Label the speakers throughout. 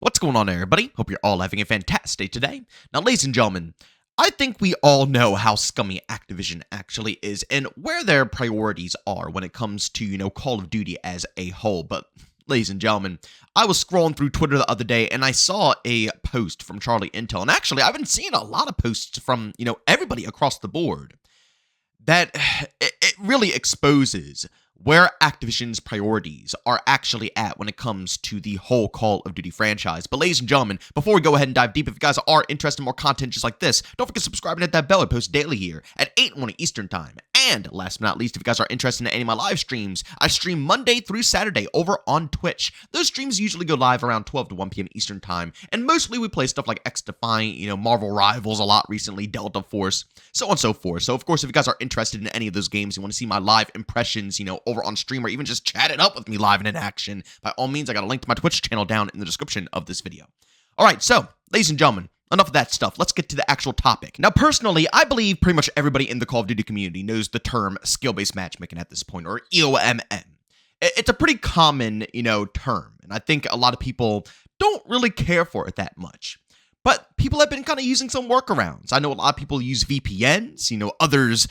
Speaker 1: What's going on, everybody? Hope you're all having a fantastic day today. Now, ladies and gentlemen, I think we all know how scummy Activision actually is and where their priorities are when it comes to, Call of Duty as a whole. But, ladies and gentlemen, I was scrolling through Twitter the other day and I saw a post from Charlie Intel. And actually, I've been seeing a lot of posts from, everybody across the board that it really exposes where Activision's priorities are actually at when it comes to the whole Call of Duty franchise. But ladies and gentlemen, before we go ahead and dive deep, if you guys are interested in more content just like this, don't forget to subscribe and hit that bell. I post daily here at 8 in the morning Eastern Time. And last but not least, if you guys are interested in any of my live streams, I stream Monday through Saturday over on Twitch. Those streams usually go live around 12 to 1 p.m. Eastern Time, and mostly we play stuff like X-Defiant, Marvel Rivals a lot recently, Delta Force, so on and so forth. So, of course, if you guys are interested in any of those games, you want to see my live impressions, over on stream, or even just chat it up with me live and in action, by all means, I got a link to my Twitch channel down in the description of this video. All right, so, ladies and gentlemen, enough of that stuff. Let's get to the actual topic. Now, personally, I believe pretty much everybody in the Call of Duty community knows the term skill-based matchmaking at this point, or EOMM. It's a pretty common, term, and I think a lot of people don't really care for it that much. But people have been kind of using some workarounds. I know a lot of people use VPNs, others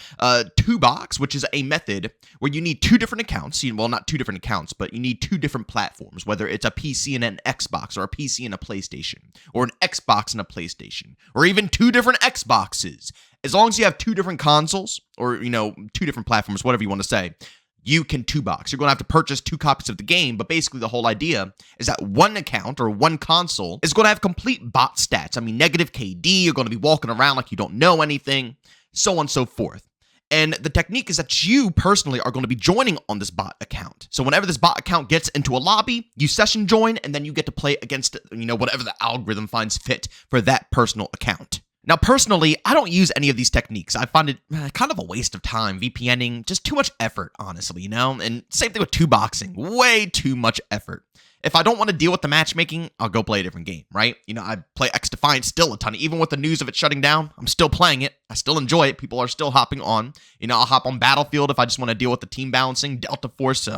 Speaker 1: Two-Box, which is a method where you need two different accounts. Well, not two different accounts, but you need two different platforms, whether it's a PC and an Xbox, or a PC and a PlayStation, or an Xbox and a PlayStation, or even two different Xboxes. As long as you have two different consoles, or, two different platforms, whatever you want to say, you can Two-Box. You're going to have to purchase two copies of the game, but basically the whole idea is that one account or one console is going to have complete bot stats. I mean, negative KD, you're going to be walking around like you don't know anything, so on and so forth. And the technique is that you personally are going to be joining on this bot account. So whenever this bot account gets into a lobby, you session join, and then you get to play against, whatever the algorithm finds fit for that personal account. Now, personally, I don't use any of these techniques. I find it kind of a waste of time. VPNing, just too much effort, honestly, And same thing with Two-Boxing, way too much effort. If I don't want to deal with the matchmaking, I'll go play a different game, right? I play X-Defiant still a ton. Even with the news of it shutting down, I'm still playing it. I still enjoy it. People are still hopping on. I'll hop on Battlefield if I just want to deal with the team balancing. Delta Force,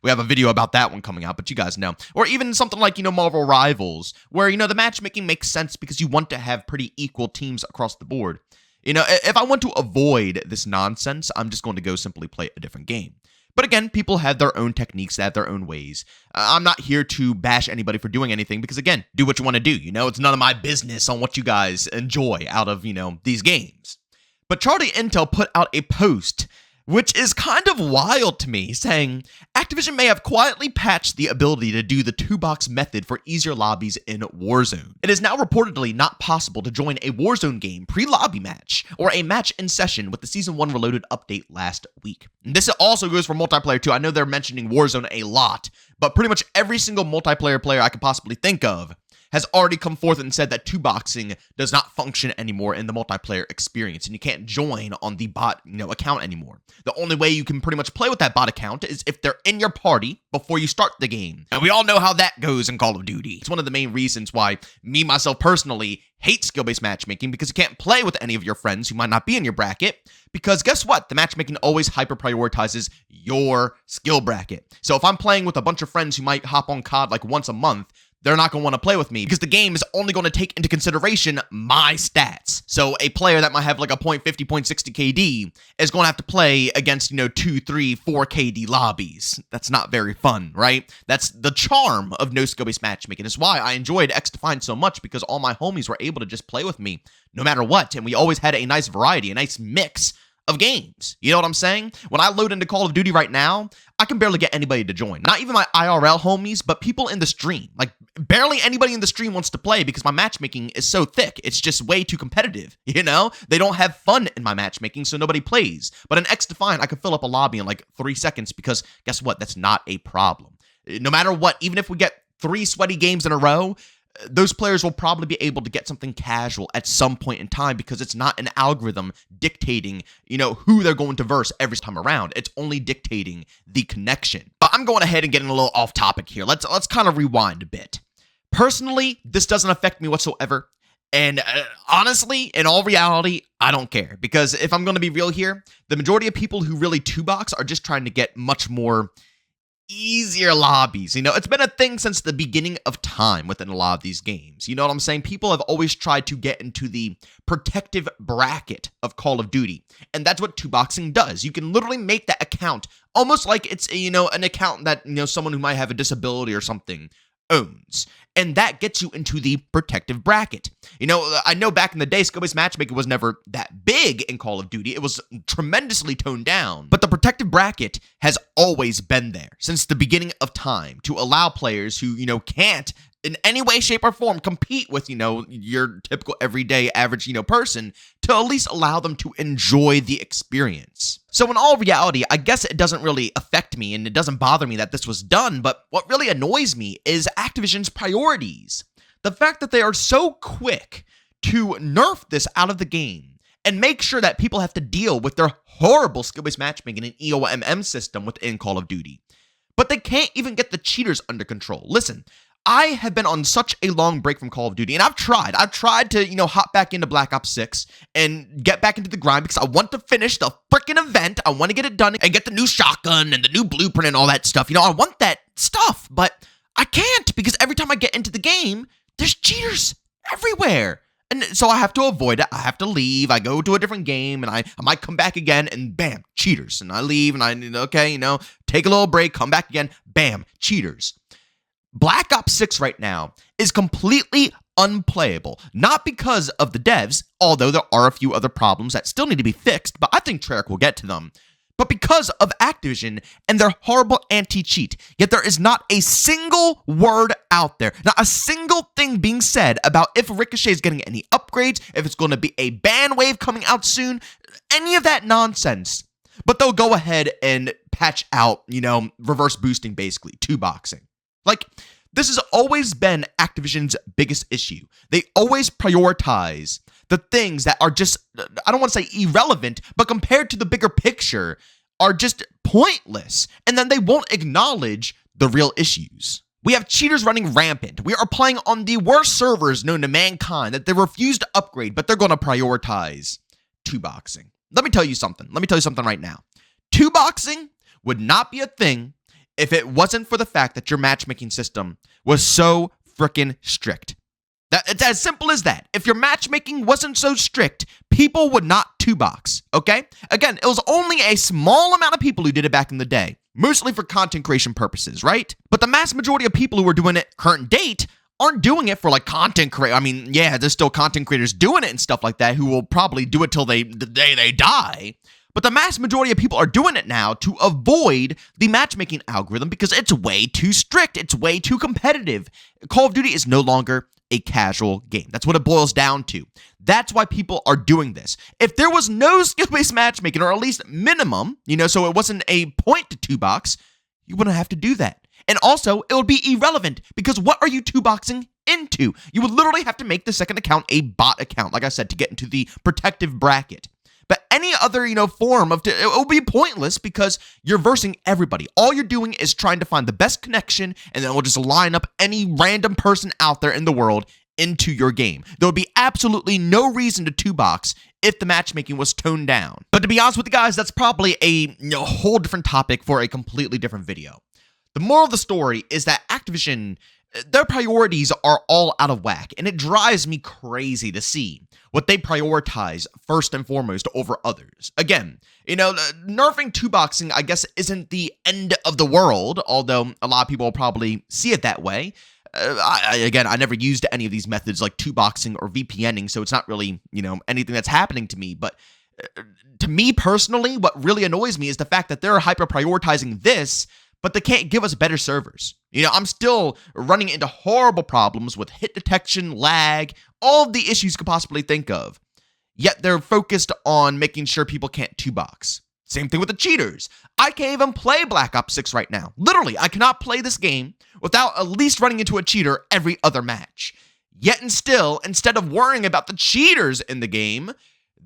Speaker 1: we have a video about that one coming out, but you guys know. Or even something like, Marvel Rivals, where, the matchmaking makes sense because you want to have pretty equal teams across the board. If I want to avoid this nonsense, I'm just going to go simply play a different game. But again, people have their own techniques, they have their own ways. I'm not here to bash anybody for doing anything because, again, do what you want to do. It's none of my business on what you guys enjoy out of, these games. But Charlie Intel put out a post, which is kind of wild to me, saying Activision may have quietly patched the ability to do the Two-Box method for easier lobbies in Warzone. It is now reportedly not possible to join a Warzone game pre-lobby match or a match in session with the Season 1 Reloaded update last week. And this also goes for multiplayer too. I know they're mentioning Warzone a lot, but pretty much every single multiplayer player I could possibly think of has already come forth and said that Two-Boxing does not function anymore in the multiplayer experience, and you can't join on the bot, account anymore. The only way you can pretty much play with that bot account is if they're in your party before you start the game. And we all know how that goes in Call of Duty. It's one of the main reasons why myself personally, hate skill-based matchmaking, because you can't play with any of your friends who might not be in your bracket, because guess what? The matchmaking always hyper-prioritizes your skill bracket. So if I'm playing with a bunch of friends who might hop on COD like once a month, they're not going to want to play with me because the game is only going to take into consideration my stats. So a player that might have like a .50, .60 KD is going to have to play against, 2, 3, 4 KD lobbies. That's not very fun, right? That's the charm of no skill-based matchmaking. It's why I enjoyed X-Defiant so much, because all my homies were able to just play with me no matter what. And we always had a nice variety, a nice mix of games. You know what I'm saying? When I load into Call of Duty right now, I can barely get anybody to join. Not even my IRL homies, but people in the stream. Like, barely anybody in the stream wants to play because my matchmaking is so thick. It's just way too competitive, They don't have fun in my matchmaking, so nobody plays. But in X-Defiant, I can fill up a lobby in like 3 seconds because, guess what? That's not a problem. No matter what, even if we get 3 sweaty games in a row, those players will probably be able to get something casual at some point in time because it's not an algorithm dictating, who they're going to verse every time around. It's only dictating the connection. But I'm going ahead and getting a little off topic here. Let's kind of rewind a bit. Personally, this doesn't affect me whatsoever. And honestly, in all reality, I don't care. Because if I'm going to be real here, the majority of people who really Two-Box are just trying to get much more easier lobbies. It's been a thing since the beginning of time within a lot of these games. You know what I'm saying? People have always tried to get into the protective bracket of Call of Duty, and that's what two-boxing does. You can literally make that account almost like it's an account that someone who might have a disability or something owns, and that gets you into the protective bracket. I know back in the day, skill-based matchmaking was never that big in Call of Duty. It was tremendously toned down, but the protective bracket has always been there since the beginning of time to allow players who, can't in any way, shape, or form compete with, your typical everyday average, person to at least allow them to enjoy the experience. So in all reality, I guess it doesn't really affect me and it doesn't bother me that this was done, but what really annoys me is Activision's priorities. The fact that they are so quick to nerf this out of the game and make sure that people have to deal with their horrible skill-based matchmaking and EOMM system within Call of Duty. But they can't even get the cheaters under control. Listen, I have been on such a long break from Call of Duty, and I've tried to, hop back into Black Ops 6 and get back into the grind because I want to finish the freaking event. I want to get it done and get the new shotgun and the new blueprint and all that stuff. I want that stuff, but I can't because every time I get into the game, there's cheaters everywhere. And so I have to avoid it. I have to leave. I go to a different game, and I might come back again, and bam, cheaters. And I leave, and take a little break, come back again, bam, cheaters. Black Ops 6 right now is completely unplayable, not because of the devs, although there are a few other problems that still need to be fixed, but I think Treyarch will get to them, but because of Activision and their horrible anti-cheat. Yet there is not a single word out there, not a single thing being said about if Ricochet is getting any upgrades, if it's going to be a ban wave coming out soon, any of that nonsense. But they'll go ahead and patch out, reverse boosting, basically, two-boxing. This has always been Activision's biggest issue. They always prioritize the things that are just, I don't want to say irrelevant, but compared to the bigger picture, are just pointless. And then they won't acknowledge the real issues. We have cheaters running rampant. We are playing on the worst servers known to mankind that they refuse to upgrade, but they're going to prioritize two-boxing. Let me tell you something right now. Two-boxing would not be a thing if it wasn't for the fact that your matchmaking system was so freaking strict. It's as simple as that. If your matchmaking wasn't so strict, people would not two-box, okay? Again, it was only a small amount of people who did it back in the day, mostly for content creation purposes, right? But the mass majority of people who are doing it current date aren't doing it for content creation. I mean, yeah, there's still content creators doing it and stuff like that who will probably do it till the day they die. But the mass majority of people are doing it now to avoid the matchmaking algorithm because it's way too strict. It's way too competitive. Call of Duty is no longer a casual game. That's what it boils down to. That's why people are doing this. If there was no skill-based matchmaking, or at least minimum, so it wasn't a point to two-box, you wouldn't have to do that. And also, it would be irrelevant because what are you two-boxing into? You would literally have to make the second account a bot account, like I said, to get into the protective bracket. But any other, form of it will be pointless because you're versing everybody. All you're doing is trying to find the best connection, and then we'll just line up any random person out there in the world into your game. There would be absolutely no reason to two-box if the matchmaking was toned down. But to be honest with you guys, that's probably a whole different topic for a completely different video. The moral of the story is that Activision, their priorities are all out of whack, and it drives me crazy to see what they prioritize first and foremost over others. Again, nerfing two-boxing, I guess, isn't the end of the world, although a lot of people will probably see it that way. I never used any of these methods like two-boxing or VPNing, so it's not really, anything that's happening to me, but to me personally, what really annoys me is the fact that they're hyper-prioritizing this, but they can't give us better servers. I'm still running into horrible problems with hit detection, lag, all of the issues you could possibly think of. Yet they're focused on making sure people can't two-box. Same thing with the cheaters. I can't even play Black Ops 6 right now. Literally, I cannot play this game without at least running into a cheater every other match. Yet and still, instead of worrying about the cheaters in the game,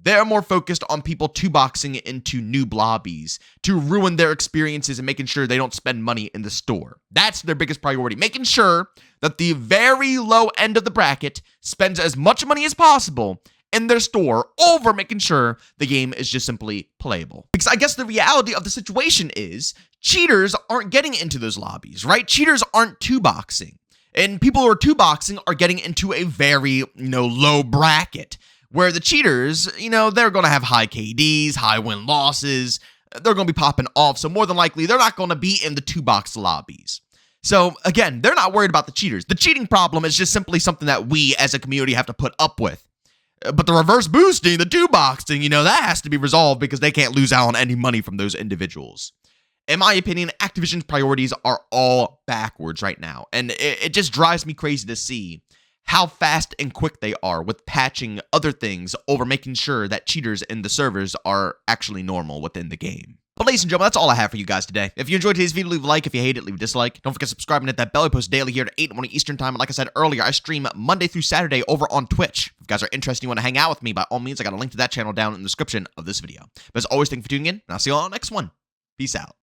Speaker 1: they're more focused on people two-boxing into noob lobbies to ruin their experiences and making sure they don't spend money in the store. That's their biggest priority, making sure that the very low end of the bracket spends as much money as possible in their store over making sure the game is just simply playable. Because I guess the reality of the situation is cheaters aren't getting into those lobbies, right? Cheaters aren't two-boxing. And people who are two-boxing are getting into a very, low bracket, where the cheaters, they're going to have high KDs, high win-losses, they're going to be popping off, so more than likely, they're not going to be in the two-box lobbies. So, again, they're not worried about the cheaters. The cheating problem is just simply something that we, as a community, have to put up with. But the reverse boosting, the two-boxing, that has to be resolved because they can't lose out on any money from those individuals. In my opinion, Activision's priorities are all backwards right now, and it just drives me crazy to see how fast and quick they are with patching other things over making sure that cheaters in the servers are actually normal within the game. But ladies and gentlemen, that's all I have for you guys today. If you enjoyed today's video, leave a like. If you hate it, leave a dislike. Don't forget to subscribe and hit that bell. I post daily here at 8 in the morning Eastern time. And like I said earlier, I stream Monday through Saturday over on Twitch. If you guys are interested and you want to hang out with me, by all means, I got a link to that channel down in the description of this video. But as always, thank you for tuning in, and I'll see you all on the next one. Peace out.